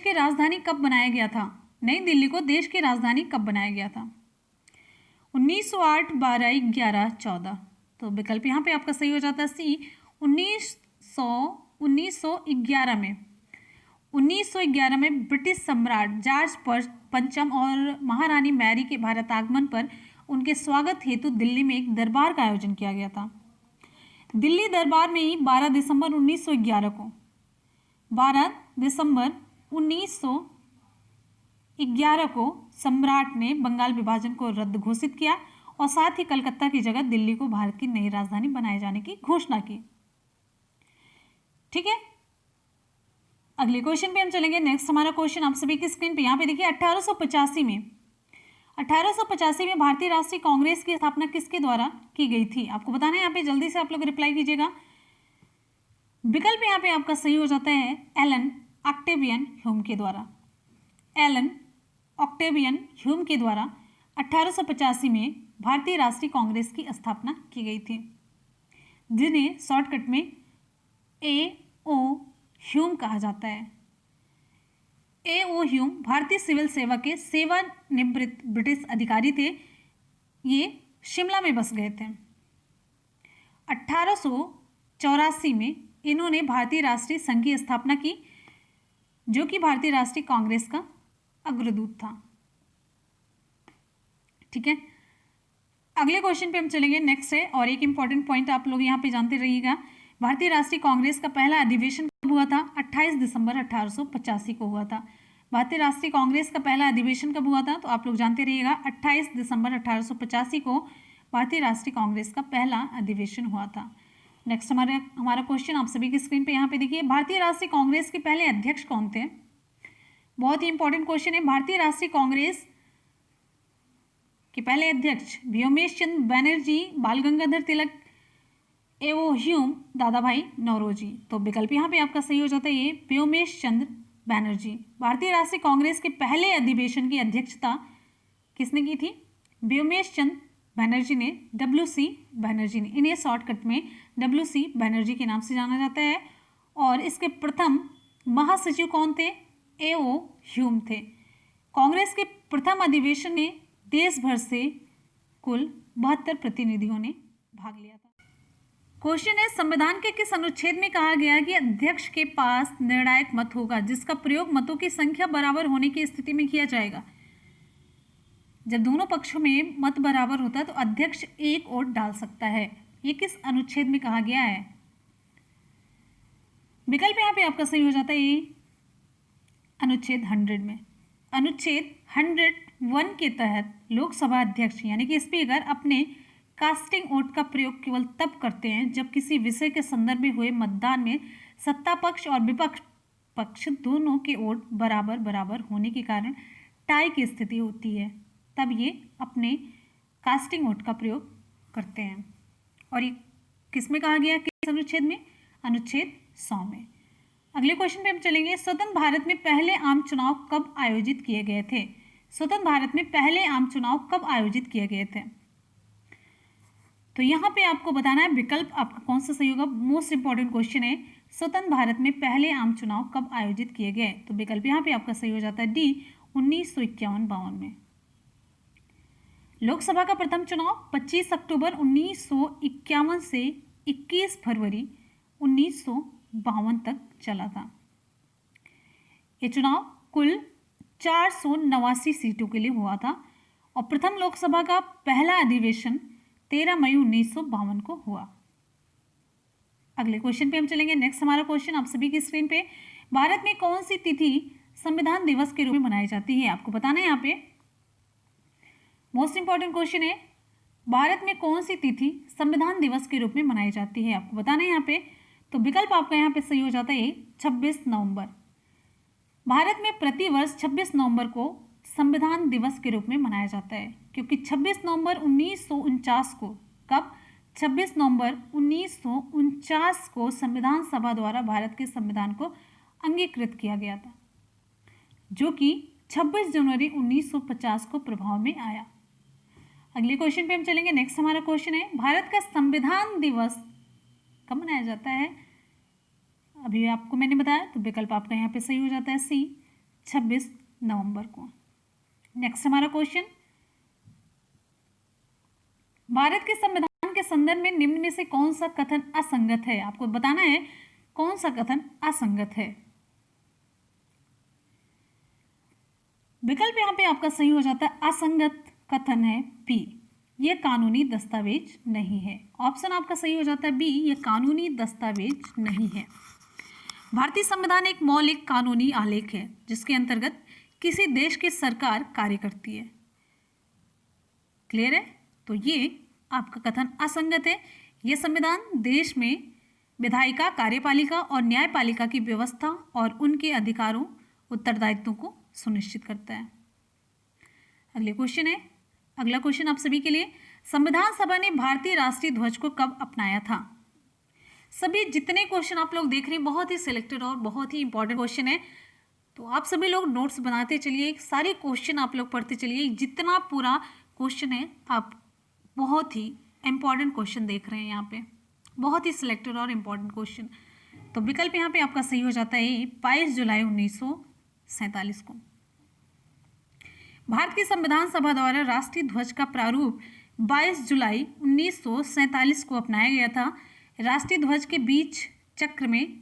की राजधानी कब बनाया गया था? नई दिल्ली को देश की राजधानी कब बनाया गया था? 1908, 12, 11, 14। तो विकल्प यहाँ पे आपका सही हो जाता है सी 1911 में। 1911 में ब्रिटिश सम्राट जॉर्ज पंचम और महारानी मैरी के भारत आगमन पर उनके स्वागत हेतु दिल्ली में एक दरबार का आयोजन किया गया था। दिल्ली दरबार में ही 12 दिसंबर 1911 को सम्राट ने बंगाल विभाजन को रद्द घोषित किया और साथ ही कलकत्ता की जगह दिल्ली को भारत की नई राजधानी बनाए जाने की घोषणा की। ठीक है, अगले क्वेश्चन पे हम चलेंगे। नेक्स्ट हमारा क्वेश्चन आप सभी की स्क्रीन पे यहाँ पे देखिए। 1885 में भारतीय राष्ट्रीय कांग्रेस की स्थापना किसके द्वारा की गई थी? आपको बताना है, यहाँ पे जल्दी से आप लोग रिप्लाई कीजिएगा। विकल्प यहाँ पे आपका सही हो जाता है एलन ऑक्टेवियन ह्यूम के द्वारा। एलन ऑक्टेवियन ह्यूम के द्वारा 1885 में भारतीय राष्ट्रीय कांग्रेस की स्थापना की गई थी, जिन्हें शॉर्टकट में A.O. ह्यूम कहा जाता है। A.O. ह्यूम भारतीय सिविल सेवा के सेवानिवृत्त ब्रिटिश अधिकारी थे। ये शिमला में बस गए थे। 1884 में इन्होंने भारतीय राष्ट्रीय संघ की स्थापना की, जो कि भारतीय राष्ट्रीय कांग्रेस का अग्रदूत था। ठीक है, अगले क्वेश्चन पे हम चलेंगे। नेक्स्ट है, और एक इंपॉर्टेंट पॉइंट आप लोग यहाँ पे जानते रहिएगा। भारतीय राष्ट्रीय कांग्रेस का पहला अधिवेशन कब हुआ था? 28 दिसंबर 1885 को हुआ था। भारतीय राष्ट्रीय कांग्रेस का पहला अधिवेशन कब हुआ था? तो आप लोग जानते रहिएगा, 28 दिसंबर 1885 को भारतीय राष्ट्रीय कांग्रेस का पहला अधिवेशन हुआ था। नेक्स्ट हमारा क्वेश्चन आप सभी की स्क्रीन पे यहाँ पे देखिए। भारतीय राष्ट्रीय कांग्रेस के पहले अध्यक्ष कौन थे? बहुत ही इंपॉर्टेंट क्वेश्चन है। भारतीय राष्ट्रीय कांग्रेस के पहले अध्यक्ष व्योमेश चंद्र बैनर्जी, बाल गंगाधर तिलक, A.O. ह्यूम, दादा भाई नौरोजी। तो विकल्प यहाँ पे आपका सही हो जाता है ये व्योमेश चंद्र बैनर्जी। भारतीय राष्ट्रीय कांग्रेस के पहले अधिवेशन की अध्यक्षता किसने की थी? व्योमेश चंद्र बैनर्जी ने, WC बैनर्जी ने। इन्हें शॉर्टकट में WC बैनर्जी के नाम से जाना जाता है। और इसके प्रथम महासचिव कौन थे? A.O. ह्यूम थे। कांग्रेस के प्रथम अधिवेशन में देश भर से कुल 72 प्रतिनिधियों ने भाग लिया था। क्वेश्चन है, संविधान के किस अनुच्छेद में कहा गया कि अध्यक्ष के पास निर्णायक मत होगा, जिसका प्रयोग मतों की संख्या बराबर होने की स्थिति में किया जाएगा? जब दोनों पक्षों में मत बराबर होता है तो अध्यक्ष एक वोट डाल सकता है। ये किस अनुच्छेद में कहा गया है? विकल्प यहाँ पे आपका सही हो जाता है ये अनुच्छेद 100 में। अनुच्छेद 101 के तहत लोकसभा अध्यक्ष यानी कि स्पीकर अपने कास्टिंग वोट का प्रयोग केवल तब करते हैं जब किसी विषय के संदर्भ में हुए मतदान में सत्ता पक्ष और विपक्ष पक्ष दोनों के वोट बराबर बराबर होने के कारण टाई की स्थिति होती है, तब ये अपने कास्टिंग वोट का प्रयोग करते हैं। और ये किस में कहा गया, किस अनुच्छेद में? अनुच्छेद 100 में। अगले क्वेश्चन पे हम चलेंगे। स्वतंत्र भारत में पहले आम चुनाव कब आयोजित किए गए थे? स्वतंत्र भारत में पहले आम चुनाव कब आयोजित किए गए थे? तो यहाँ पे आपको बताना है विकल्प आपका कौन सा सही होगा। मोस्ट इंपॉर्टेंट क्वेश्चन है, स्वतंत्र भारत में पहले आम चुनाव कब आयोजित किए गए? तो विकल्प यहाँ पे आपका सही हो जाता है डी 1951-52 में। लोकसभा का प्रथम चुनाव 25 अक्टूबर 1951 से 21 फरवरी 1952 तक चला था। ये चुनाव कुल 489 सीटों के लिए हुआ था और प्रथम लोकसभा का पहला अधिवेशन 13 मई 1952 को हुआ। अगले क्वेश्चन पे हम चलेंगे। नेक्स्ट हमारा क्वेश्चन आप सभी की स्क्रीन पे, भारत में कौन सी तिथि संविधान दिवस के रूप में मनाई जाती है? आपको बताना है यहाँ पे, मोस्ट इंपॉर्टेंट क्वेश्चन है, भारत में कौन सी तिथि संविधान दिवस के रूप में मनाई जाती है? आपको बताना है यहाँ पे। तो विकल्प आपका यहाँ पे सही हो जाता है 26 नवंबर। भारत में प्रतिवर्ष 26 नवंबर को संविधान दिवस के रूप में मनाया जाता है, क्योंकि 26 नवंबर 1949 को, कब? 26 नवंबर 1949 को संविधान सभा द्वारा भारत के संविधान को अंगीकृत किया गया था, जो कि 26 जनवरी 1950 को प्रभाव में आया। अगले क्वेश्चन पे हम चलेंगे। नेक्स्ट हमारा क्वेश्चन है, भारत का संविधान दिवस कब मनाया जाता है? अभी आपको मैंने बताया, तो विकल्प आपका यहाँ पे सही हो जाता है सी 26 नवंबर को। नेक्स्ट हमारा क्वेश्चन, भारत के संविधान के संदर्भ में निम्न में से कौन सा कथन असंगत है? आपको बताना है कौन सा कथन असंगत है। विकल्प यहाँ पे आपका सही हो जाता है, असंगत कथन है बी, ये कानूनी दस्तावेज नहीं है। ऑप्शन आपका सही हो जाता है बी, ये कानूनी दस्तावेज नहीं है। भारतीय संविधान एक मौलिक कानूनी आलेख है जिसके अंतर्गत किसी देश की सरकार कार्य करती है। क्लियर है? तो ये आपका कथन असंगत है। यह संविधान देश में विधायिका, कार्यपालिका और न्यायपालिका की व्यवस्था और उनके अधिकारों, उत्तरदायित्वों को सुनिश्चित करता है। अगले क्वेश्चन है, अगला क्वेश्चन आप सभी के लिए, संविधान सभा ने भारतीय राष्ट्रीय ध्वज को कब अपनाया था? सभी जितने क्वेश्चन आप लोग देख रहे हैं बहुत ही सिलेक्टेड और बहुत ही इंपॉर्टेंट क्वेश्चन है, तो आप सभी लोग नोट्स बनाते चलिए, सारे क्वेश्चन आप लोग पढ़ते चलिए। जितना पूरा क्वेश्चन है आप बहुत ही इंपॉर्टेंट क्वेश्चन देख रहे हैं यहाँ पे, बहुत ही सिलेक्टेड और इम्पॉर्टेंट क्वेश्चन। तो विकल्प यहाँ पे आपका सही हो जाता है 22 जुलाई 1947 को। भारत की संविधान सभा द्वारा राष्ट्रीय ध्वज का प्रारूप 22 जुलाई 1947 को अपनाया गया था। राष्ट्रीय ध्वज के बीच चक्र में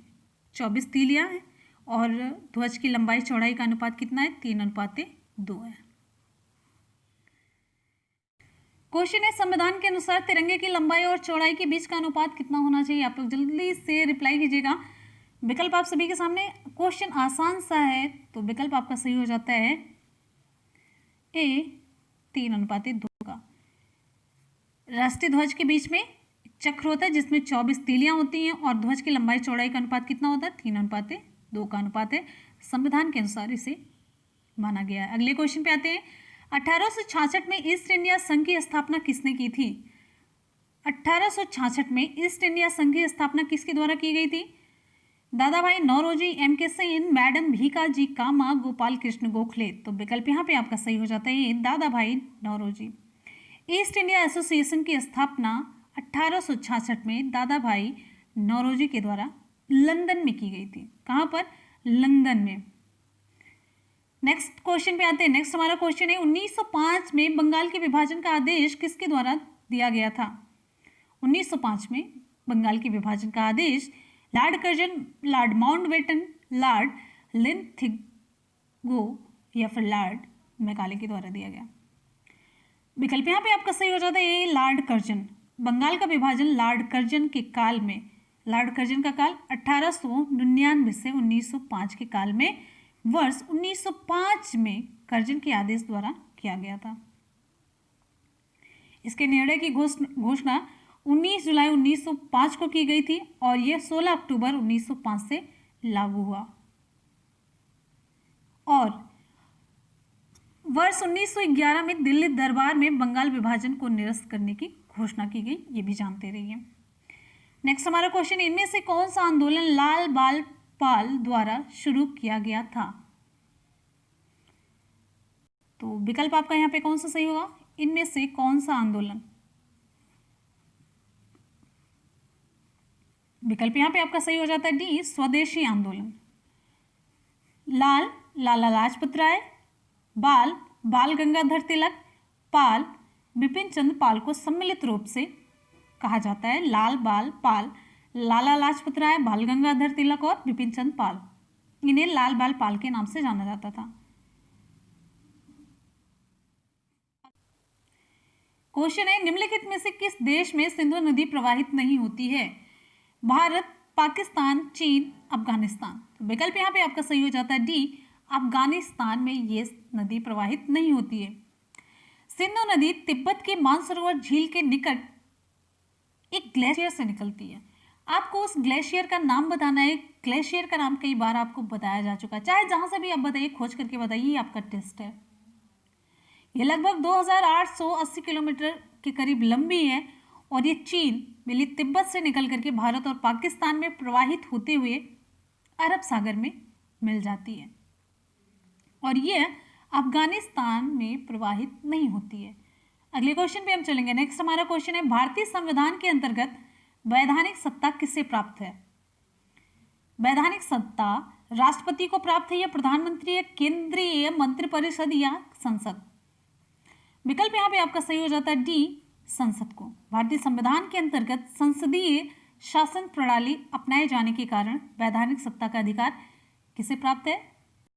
24 तीलियां हैं और ध्वज की लंबाई चौड़ाई का अनुपात कितना है? 3:2 है। क्वेश्चन है, संविधान के अनुसार तिरंगे की लंबाई और चौड़ाई के बीच का अनुपात कितना होना चाहिए? आप लोग जल्दी से रिप्लाई कीजिएगा। विकल्प आप सभी के सामने, क्वेश्चन आसान सा है तो विकल्प आपका सही हो जाता है ए 3:2 का। राष्ट्रीय ध्वज के बीच में चक्र होता है जिसमें 24 तीलियां होती हैं और ध्वज की लंबाई चौड़ाई का अनुपात कितना होता है? 3:2 का अनुपात है। संविधान के अनुसार इसे माना गया है। अगले क्वेश्चन पे आते हैं, 1866 में ईस्ट इंडिया संघ की स्थापना किसने की थी? 1866 में ईस्ट इंडिया संघ की स्थापना किसके द्वारा की गई थी? दादा भाई नौरोजी, एम के सेन, मैडम भीकाजी कामा, गोपाल कृष्ण गोखले। तो विकल्प यहाँ पे आपका सही हो जाता है दादा भाई नौरोजी। ईस्ट इंडिया एसोसिएशन की स्थापना 1866 में दादा भाई नौरोजी के द्वारा लंदन में की गई थी। कहाँ पर? लंदन में। नेक्स्ट क्वेश्चन पे आते हैं। नेक्स्ट हमारा क्वेश्चन है, 1905 में बंगाल के विभाजन का आदेश किसके द्वारा दिया गया था? 1905 में बंगाल के विभाजन का आदेश lord Curzon, lord Mountbatten, lord Linlithgow या फिर लॉर्ड मैकाले के द्वारा दिया गया। विकल्प यहाँ पे आपका सही हो जाता है ये लॉर्ड कर्जन। बंगाल का विभाजन लॉर्ड कर्जन के काल में, लॉर्ड कर्जन का काल 1899 से 1905 के काल में, वर्ष 1905 में कर्जन के आदेश द्वारा किया गया था। इसके निर्णय की घोषणा 19 जुलाई 1905 को की गई थी और यह 16 अक्टूबर 1905 से लागू हुआ और वर्ष 1911 में दिल्ली दरबार में बंगाल विभाजन को निरस्त करने की घोषणा की गई। ये भी जानते रहिए। नेक्स्ट हमारा क्वेश्चन, इनमें से कौन सा आंदोलन लाल बाल पाल द्वारा शुरू किया गया था? तो विकल्प आपका यहाँ पे कौन सा सही होगा? इनमें से कौन सा आंदोलन? विकल्प यहाँ पे आपका सही हो जाता है डी, स्वदेशी आंदोलन। लाल लाला लाजपत राय, बाल बाल गंगाधर तिलक, पाल बिपिन चंद्र पाल को सम्मिलित रूप से कहा जाता है। लाल बाल पाल, लाला लाजपत राय, बाल गंगाधर तिलक और बिपिन चंद्र पाल, इन्हें लाल बाल पाल के नाम से जाना जाता था। क्वेश्चन है, निम्नलिखित में से किस देश में सिंधु नदी प्रवाहित नहीं होती है? भारत, पाकिस्तान, चीन, अफगानिस्तान। तो विकल्प यहाँ पे आपका सही हो जाता है डी, अफगानिस्तान में ये नदी प्रवाहित नहीं होती है। सिंधु नदी तिब्बत के मानसरोवर झील के निकट एक ग्लेशियर से निकलती है। आपको उस ग्लेशियर का नाम बताना है। ग्लेशियर का नाम कई बार आपको बताया जा चुका है, चाहे जहां से भी आप बताइए, खोज करके बताइए, आपका टेस्ट है। ये लगभग 2880 किलोमीटर के करीब लंबी है और ये चीन मिली तिब्बत से निकल करके भारत और पाकिस्तान में प्रवाहित होते हुए अरब सागर में मिल जाती है और ये अफगानिस्तान में प्रवाहित नहीं होती है। अगले क्वेश्चन पे हम चलेंगे। नेक्स्ट हमारा क्वेश्चन है, भारतीय संविधान के अंतर्गत वैधानिक सत्ता किससे प्राप्त है? वैधानिक सत्ता राष्ट्रपति को प्राप्त है या प्रधानमंत्री या केंद्रीय मंत्रिपरिषद या संसद? विकल्प यहाँ पे आपका सही हो जाता है डी, संसद को। भारतीय संविधान के अंतर्गत संसदीय शासन प्रणाली अपनाए जाने के कारण वैधानिक सत्ता का अधिकार किसे प्राप्त है?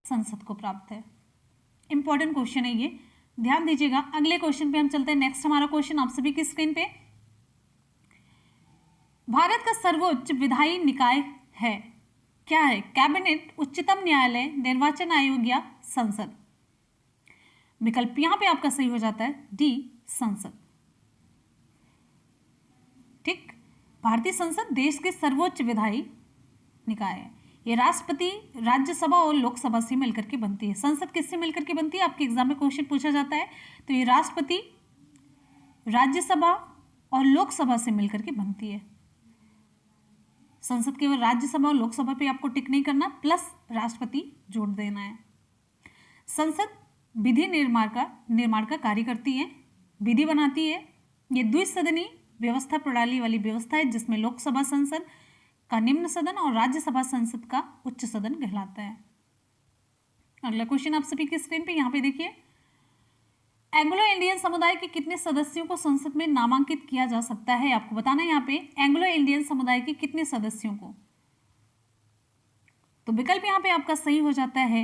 संसद को प्राप्त है। इंपॉर्टेंट क्वेश्चन है ये, ध्यान दीजिएगा। अगले क्वेश्चन पे हम चलते हैं। नेक्स्ट हमारा क्वेश्चन आप सभी की स्क्रीन पे, भारत का सर्वोच्च विधायी निकाय है, क्या है? कैबिनेट, उच्चतम न्यायालय, निर्वाचन आयोग या संसद? विकल्प यहां पे आपका सही हो जाता है डी, संसद। ठीक, भारतीय संसद देश के सर्वोच्च विधायी निकाय है। ये राष्ट्रपति, राज्यसभा और लोकसभा से मिलकर के बनती है। संसद किससे मिलकर के बनती है? आपके एग्जाम में क्वेश्चन पूछा जाता है, तो ये राष्ट्रपति, राज्यसभा और लोकसभा से मिलकर के बनती है। संसद केवल राज्यसभा और लोकसभा पे आपको टिक नहीं करना, प्लस राष्ट्रपति जोड़ देना है। संसद विधि निर्माण का कार्य करती है, विधि बनाती है। ये द्विसदनीय व्यवस्था प्रणाली वाली व्यवस्था है, जिसमें लोकसभा संसद का निम्न सदन और राज्यसभा संसद का उच्च सदन कहलाता है। अगला क्वेश्चन आप सभी की स्क्रीन पे यहाँ पे देखिए, एंग्लो इंडियन समुदाय के कितने सदस्यों को संसद में नामांकित किया जा सकता है? आपको बताना है यहाँ पे एंग्लो इंडियन समुदाय के कितने सदस्यों को। तो विकल्प यहाँ पे आपका सही हो जाता है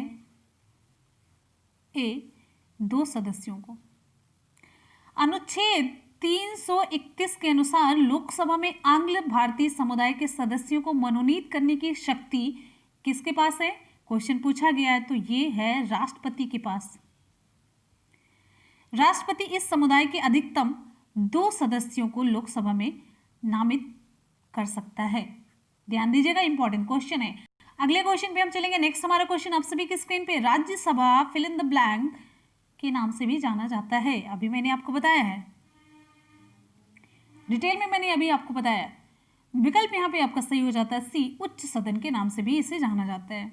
ए, 2 सदस्यों को। अनुच्छेद 331 के अनुसार लोकसभा में आंग्ल भारतीय समुदाय के सदस्यों को मनोनीत करने की शक्ति किसके पास है? क्वेश्चन पूछा गया है, तो ये है राष्ट्रपति के पास। राष्ट्रपति इस समुदाय के अधिकतम 2 सदस्यों को लोकसभा में नामित कर सकता है। ध्यान दीजिएगा, इंपॉर्टेंट क्वेश्चन है। अगले क्वेश्चन पे हम चलेंगे। नेक्स्ट हमारा क्वेश्चन आप सभी की स्क्रीन पे, Rajya Sabha fill in the blank के नाम से भी जाना जाता है। अभी मैंने आपको बताया है, डिटेल में मैंने अभी आपको बताया। विकल्प यहाँ पे आपका सही हो जाता है सी, उच्च सदन के नाम से भी इसे जाना जाता है।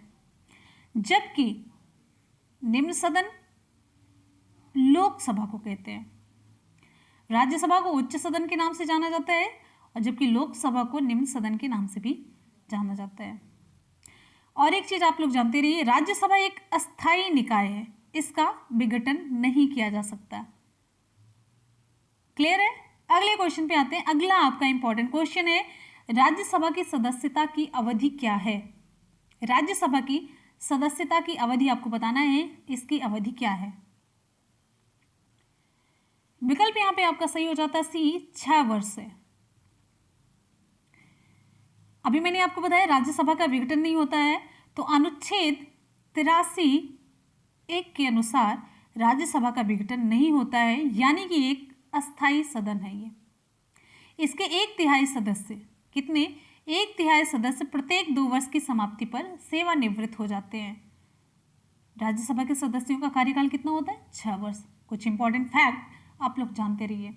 जबकि निम्न सदन लोकसभा को कहते हैं, राज्यसभा को उच्च सदन के नाम से जाना जाता है, और जबकि लोकसभा को निम्न सदन के नाम से भी जाना जाता है। और एक चीज आप लोग जानते रहिए, राज्यसभा एक अस्थायी निकाय है, इसका विघटन नहीं किया जा सकता। क्लियर है? अगले क्वेश्चन पे आते हैं। अगला आपका इंपॉर्टेंट क्वेश्चन है, राज्यसभा की सदस्यता की अवधि क्या है? राज्यसभा की सदस्यता की अवधि आपको बताना है, इसकी अवधि क्या है? विकल्प यहां पे आपका सही हो जाता है सी, 6 वर्ष है। अभी मैंने आपको बताया राज्यसभा का विघटन नहीं होता है, तो अनुच्छेद 83(1) के अनुसार राज्यसभा का विघटन नहीं होता है, यानी कि एक अस्थायी सदन है ये। इसके 1/3 सदस्य, कितने? 1/3 सदस्य प्रत्येक 2 वर्ष की समाप्ति पर सेवानिवृत्त हो जाते हैं। राज्यसभा के सदस्यों का कार्यकाल कितना होता है? 6 वर्ष। कुछ इंपॉर्टेंट फैक्ट आप लोग जानते रहिए,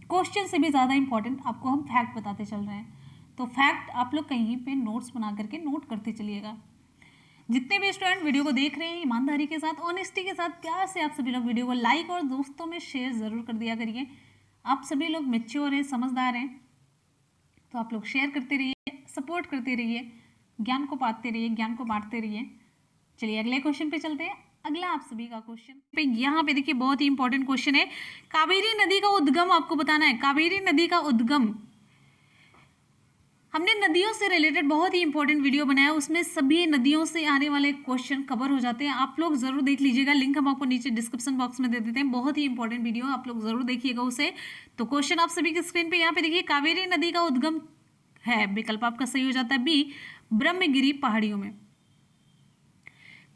क्वेश्चन से भी ज़्यादा इंपॉर्टेंट आपको हम फैक्ट बताते चल रहे हैं, तो फैक्ट आप लोग कहीं पे नोट्स बना करके नोट करते चलिएगा। जितने भी स्टूडेंट वीडियो को देख रहे हैं, ईमानदारी के साथ, ऑनेस्टी के साथ, प्यार से आप सभी लोग वीडियो को लाइक और दोस्तों में शेयर ज़रूर कर दिया करिए। आप सभी लोग मैच्योर हैं, समझदार हैं, तो आप लोग शेयर करते रहिए, सपोर्ट करते रहिए, ज्ञान को पाते रहिए, ज्ञान को बांटते रहिए। चलिए अगले क्वेश्चन पे चलते हैं। अगला आप सभी का क्वेश्चन पे यहाँ पे देखिए, बहुत ही इंपॉर्टेंट क्वेश्चन है। कावेरी नदी का उद्गम आपको बताना है। कावेरी नदी का उद्गम, हमने नदियों से रिलेटेड बहुत ही इंपॉर्टेंट वीडियो बनाया, उसमें सभी नदियों से आने वाले क्वेश्चन कवर हो जाते हैं। आप लोग जरूर देख लीजिएगा, लिंक हम आपको नीचे डिस्क्रिप्शन बॉक्स में दे देते हैं। बहुत ही इंपॉर्टेंट वीडियो, आप लोग जरूर देखिएगा उसे। तो क्वेश्चन आप सभी की स्क्रीन पे यहाँ पे देखिए, कावेरी नदी का उद्गम है, विकल्प आपका सही हो जाता है बी, ब्रह्मगिरी पहाड़ियों में।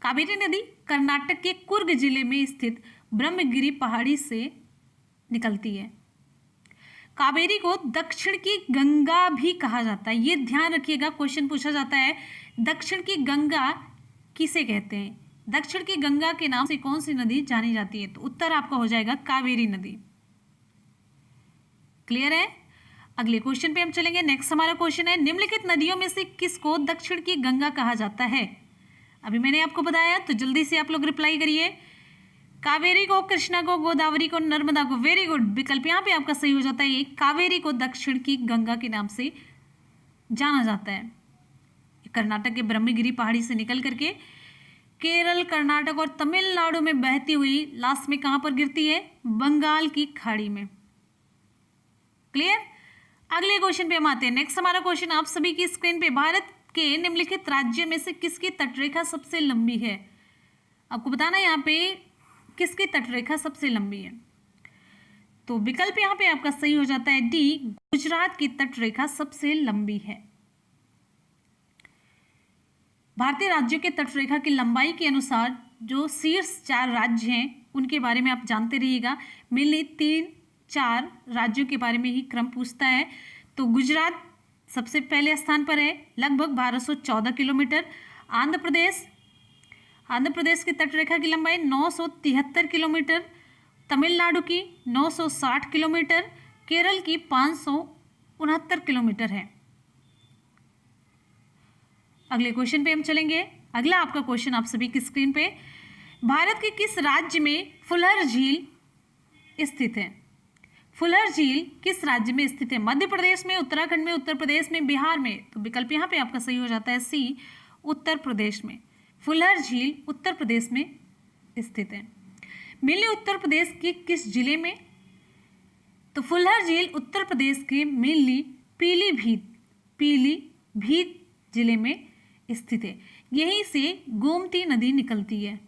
कावेरी नदी कर्नाटक के कुर्ग जिले में स्थित ब्रह्मगिरी पहाड़ी से निकलती है। कावेरी को दक्षिण की गंगा भी कहा जाता है, ये ध्यान रखिएगा, क्वेश्चन पूछा जाता है दक्षिण की गंगा किसे कहते हैं? दक्षिण की गंगा के नाम से कौन सी नदी जानी जाती है? तो उत्तर आपका हो जाएगा कावेरी नदी। क्लियर है? अगले क्वेश्चन पे हम चलेंगे। नेक्स्ट हमारा क्वेश्चन है, निम्नलिखित नदियों में से किसको दक्षिण की गंगा कहा जाता है? अभी मैंने आपको बताया, तो जल्दी से आप लोग रिप्लाई करिए। कावेरी को, कृष्णा को, गोदावरी को, नर्मदा को। वेरी गुड, विकल्प यहाँ पे आपका सही हो जाता है, कावेरी को दक्षिण की गंगा के नाम से जाना जाता है। कर्नाटक के ब्रह्मगिरी पहाड़ी से निकल करके केरल, कर्नाटक और तमिलनाडु में बहती हुई लास्ट में कहां पर गिरती है? बंगाल की खाड़ी में। क्लियर? अगले क्वेश्चन पे हम आते हैं। नेक्स्ट हमारा क्वेश्चन आप सभी की स्क्रीन पे, भारत के निम्नलिखित राज्य में से किसकी तटरेखा सबसे लंबी है? आपको बताना है यहाँ पे किसकी तटरेखा सबसे लंबी है। तो विकल्प यहाँ पे आपका सही हो जाता है डी, गुजरात की तटरेखा सबसे लंबी है। भारतीय राज्यों के तटरेखा की लंबाई के अनुसार जो शीर्ष 4 राज्य हैं उनके बारे में आप जानते रहिएगा। मेनली 3-4 राज्यों के बारे में ही क्रम पूछता है। तो गुजरात सबसे पहले स्थान पर है, लगभग 1214 किलोमीटर। आंध्र प्रदेश की तटरेखा की लंबाई 973 किलोमीटर, तमिलनाडु की 960 किलोमीटर, केरल की 569 किलोमीटर है। अगले क्वेश्चन पे हम चलेंगे। अगला आपका क्वेश्चन आप सभी की स्क्रीन पे, भारत के किस राज्य में फुलर झील स्थित है? फुलर झील किस राज्य में स्थित है? मध्य प्रदेश में, उत्तराखंड में, उत्तर प्रदेश में, बिहार में? तो विकल्प यहाँ पे आपका सही हो जाता है सी, उत्तर प्रदेश में। फुलर झील उत्तर प्रदेश में स्थित है। मेनली उत्तर प्रदेश के किस जिले में? तो फुलर झील उत्तर प्रदेश के मेनली पीलीभीत जिले में स्थित है। यहीं से गोमती नदी निकलती है।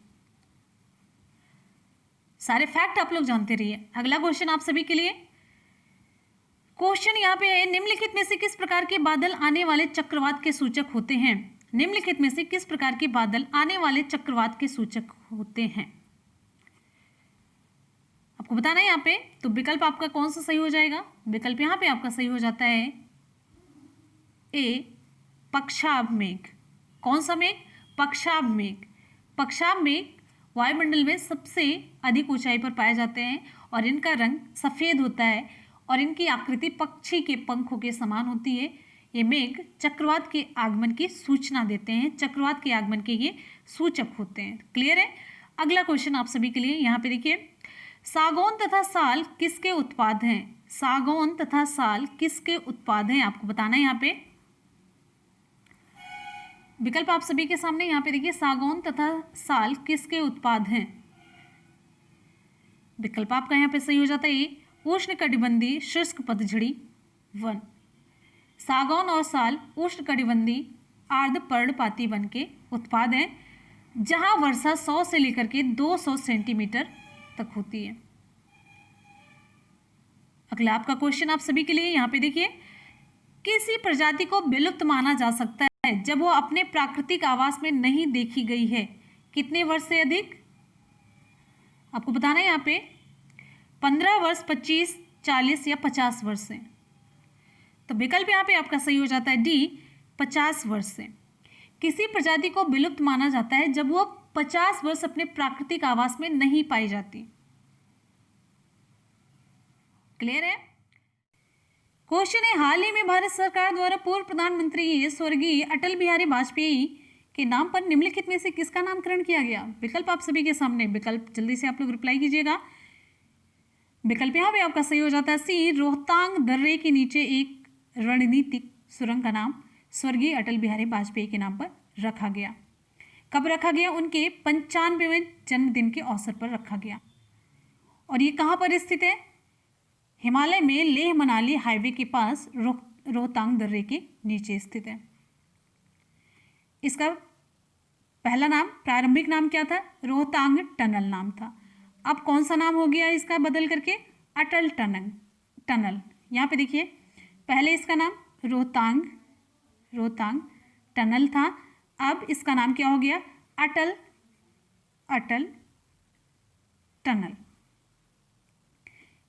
सारे फैक्ट आप लोग जानते रहिए। अगला क्वेश्चन आप सभी के लिए, क्वेश्चन यहाँ पे है, निम्नलिखित में से किस प्रकार के बादल आने वाले चक्रवात के सूचक होते हैं? निम्नलिखित में से किस प्रकार के बादल आने वाले चक्रवात के सूचक होते हैं? आपको बताना है यहाँ पे। तो विकल्प आपका कौन सा सही हो जाएगा? विकल्प यहाँ पे आपका सही हो जाता है ए, पक्षाभ मेघ। कौन सा मेघ? पक्षाभ मेघ। पक्षाभ मेघ वायुमंडल में सबसे अधिक ऊंचाई पर पाए जाते हैं और इनका रंग सफ़ेद होता है और इनकी आकृति पक्षी के पंखों के समान होती है। ये मेघ चक्रवात के आगमन की सूचना देते हैं, चक्रवात के आगमन के ये सूचक होते हैं। क्लियर है? अगला क्वेश्चन आप सभी के लिए यहाँ पे देखिए, सागौन तथा साल किसके उत्पाद हैं? सागौन तथा साल किसके उत्पाद हैं? आपको बताना है यहाँ पे। विकल्प आप सभी के सामने यहाँ पे देखिए, सागौन तथा साल किसके उत्पाद हैं? विकल्प आपका यहाँ पे सही हो जाता है उष्णकटिबंधीय शुष्क पतझड़ी वन। सागौन और साल उष्णकटिबंधीय आर्द्र पर्णपाती वन के उत्पाद हैं, जहां वर्षा 100 से लेकर के 200 सेंटीमीटर तक होती है। अगला आपका क्वेश्चन आप सभी के लिए यहाँ पे देखिए, किसी प्रजाति को विलुप्त माना जा सकता है जब वो अपने प्राकृतिक आवास में नहीं देखी गई है? कितने वर्ष से अधिक? आपको बताना है यहाँ पे 15 वर्ष, 25, 40 या 50 वर्ष से। तो विकल्प यहाँ पे आपका सही हो जाता है डी, 50 वर्ष से। किसी प्रजाति को विलुप्त माना जाता है जब वो 50 वर्ष अपने प्राकृतिक आवास में नहीं पाई जाती। क्लियर है? क्वेश्चन है, हाल ही में भारत सरकार द्वारा पूर्व प्रधानमंत्री स्वर्गीय अटल बिहारी वाजपेयी के नाम पर निम्नलिखित में से किसका नामकरण किया गया? विकल्प आप सभी के सामने, विकल्प जल्दी से आप लोग रिप्लाई कीजिएगा। विकल्प यहाँ पे आपका सही हो जाता है सी, रोहतांग दर्रे के नीचे एक रणनीतिक सुरंग का नाम स्वर्गीय अटल बिहारी वाजपेयी के नाम पर रखा गया। कब रखा गया? उनके 95वें जन्मदिन के अवसर पर रखा गया। और ये कहाँ पर स्थित है? हिमालय में लेह मनाली हाईवे के पास रोहतांग दर्रे के नीचे स्थित है। इसका पहला नाम, प्रारंभिक नाम क्या था? रोहतांग टनल नाम था। अब कौन सा नाम हो गया इसका बदल करके? अटल टनल। यहाँ पे देखिए, पहले इसका नाम रोहतांग टनल था, अब इसका नाम क्या हो गया? अटल टनल।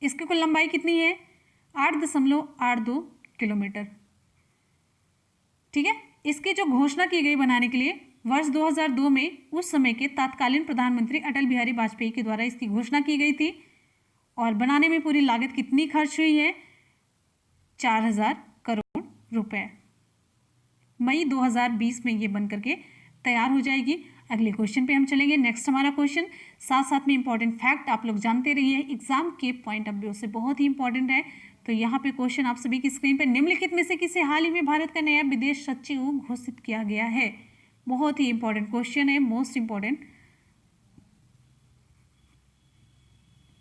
इसकी कुल लंबाई कितनी है? 8.82 किलोमीटर। ठीक है। इसकी जो घोषणा की गई बनाने के लिए वर्ष 2002 में उस समय के तत्कालीन प्रधानमंत्री अटल बिहारी वाजपेयी के द्वारा इसकी घोषणा की गई थी। और बनाने में पूरी लागत कितनी खर्च हुई है? 4000 करोड़ रुपए। मई 2020 में ये बन करके तैयार हो जाएगी। अगले क्वेश्चन पे हम चलेंगे। नेक्स्ट हमारा क्वेश्चन साथ साथ में इंपॉर्टेंट फैक्ट आप लोग जानते रहिए, एग्जाम के पॉइंट ऑफ व्यू से बहुत ही इंपॉर्टेंट है, तो यहाँ पे क्वेश्चन आप सभी की स्क्रीन पे, निम्नलिखित में से किसे हाल ही में भारत का नया विदेश सचिव घोषित किया गया है? बहुत ही इंपॉर्टेंट क्वेश्चन है, मोस्ट इंपॉर्टेंट।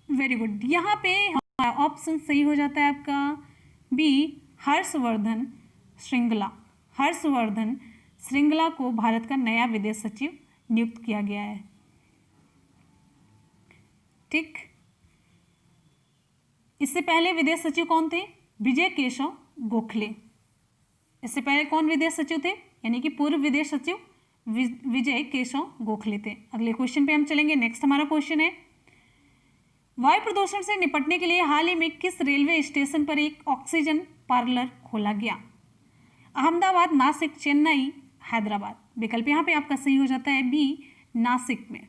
Very good. यहाँ पे ऑप्शन सही हो जाता है आपका बी, हर्षवर्धन श्रृंगला। हर्षवर्धन श्रृंगला को भारत का नया विदेश सचिव नियुक्त किया गया है। ठीक, इससे पहले विदेश सचिव कौन थे? विजय केशव गोखले। इससे पहले कौन विदेश सचिव थे? यानी कि पूर्व विदेश सचिव विजय केशव गोखले थे। अगले क्वेश्चन पे हम चलेंगे। नेक्स्ट हमारा क्वेश्चन है, वायु प्रदूषण से निपटने के लिए हाल ही में किस रेलवे स्टेशन पर एक ऑक्सीजन पार्लर खोला गया? अहमदाबाद, नासिक, चेन्नई, हैदराबाद। विकल्प यहाँ पे आपका सही हो जाता है बी, नासिक में।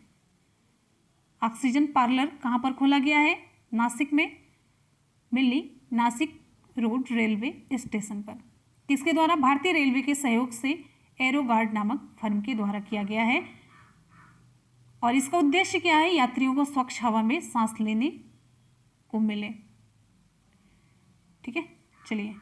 ऑक्सीजन पार्लर कहाँ पर खोला गया है? नासिक में, मिली नासिक रोड रेलवे स्टेशन पर। किसके द्वारा? भारतीय रेलवे के सहयोग से एरोगार्ड नामक फर्म के द्वारा किया गया है। और इसका उद्देश्य क्या है? यात्रियों को स्वच्छ हवा में सांस लेने को मिले। ठीक है, चलिए